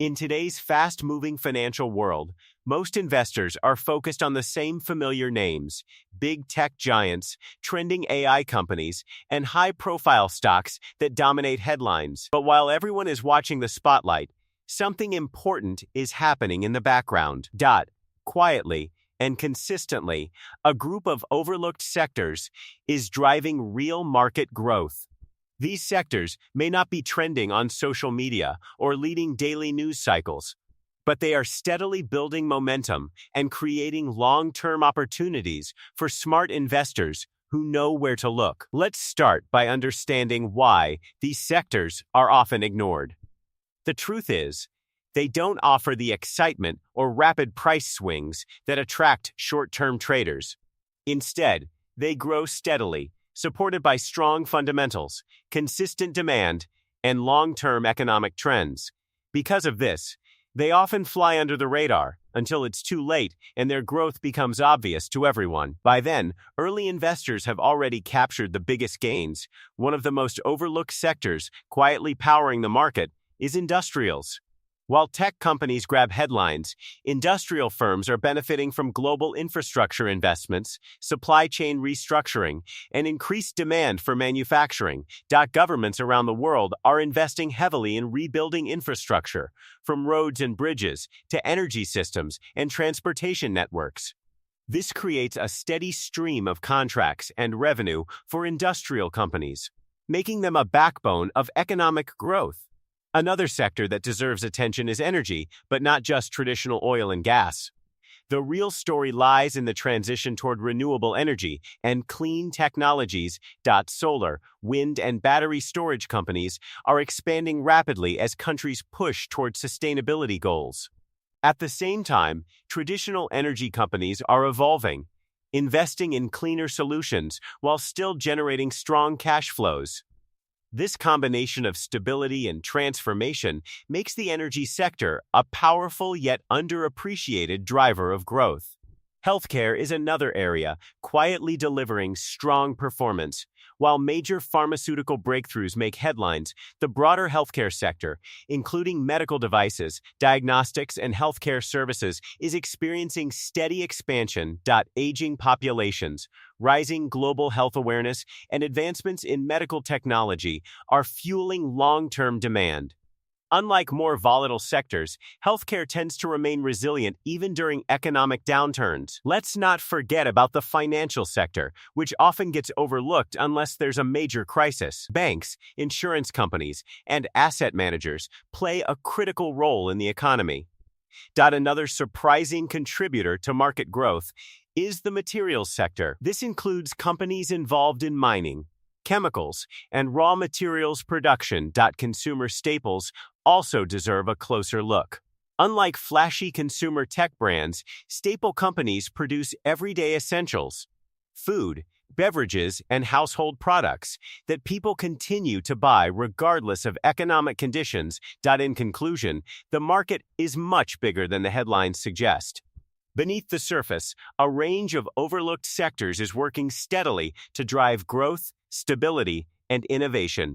In today's fast-moving financial world, most investors are focused on the same familiar names: big tech giants, trending AI companies, and high-profile stocks that dominate headlines. But while everyone is watching the spotlight, something important is happening in the background. Quietly and consistently, a group of overlooked sectors is driving real market growth. These sectors may not be trending on social media or leading daily news cycles, but they are steadily building momentum and creating long-term opportunities for smart investors who know where to look. Let's start by understanding why these sectors are often ignored. The truth is, they don't offer the excitement or rapid price swings that attract short-term traders. Instead, they grow steadily, supported by strong fundamentals, consistent demand, and long-term economic trends. Because of this, they often fly under the radar until it's too late and their growth becomes obvious to everyone. By then, early investors have already captured the biggest gains. One of the most overlooked sectors quietly powering the market is industrials. While tech companies grab headlines, industrial firms are benefiting from global infrastructure investments, supply chain restructuring, and increased demand for manufacturing. Governments around the world are investing heavily in rebuilding infrastructure, from roads and bridges to energy systems and transportation networks. This creates a steady stream of contracts and revenue for industrial companies, making them a backbone of economic growth. Another sector that deserves attention is energy, but not just traditional oil and gas. The real story lies in the transition toward renewable energy and clean technologies. Solar, wind, and battery storage companies are expanding rapidly as countries push toward sustainability goals. At the same time, traditional energy companies are evolving, investing in cleaner solutions while still generating strong cash flows. This combination of stability and transformation makes the energy sector a powerful yet underappreciated driver of growth. Healthcare is another area quietly delivering strong performance. While major pharmaceutical breakthroughs make headlines, the broader healthcare sector, including medical devices, diagnostics, and healthcare services, is experiencing steady expansion. Aging populations, rising global health awareness, and advancements in medical technology are fueling long-term demand. Unlike more volatile sectors, healthcare tends to remain resilient even during economic downturns. Let's not forget about the financial sector, which often gets overlooked unless there's a major crisis. Banks, insurance companies, and asset managers play a critical role in the economy. Another surprising contributor to market growth is the materials sector. This includes companies involved in mining, chemicals, and raw materials production. Consumer staples also deserve a closer look. Unlike flashy consumer tech brands, staple companies produce everyday essentials, food, beverages, and household products that people continue to buy regardless of economic conditions. In conclusion, the market is much bigger than the headlines suggest. Beneath the surface, a range of overlooked sectors is working steadily to drive growth, stability, and innovation.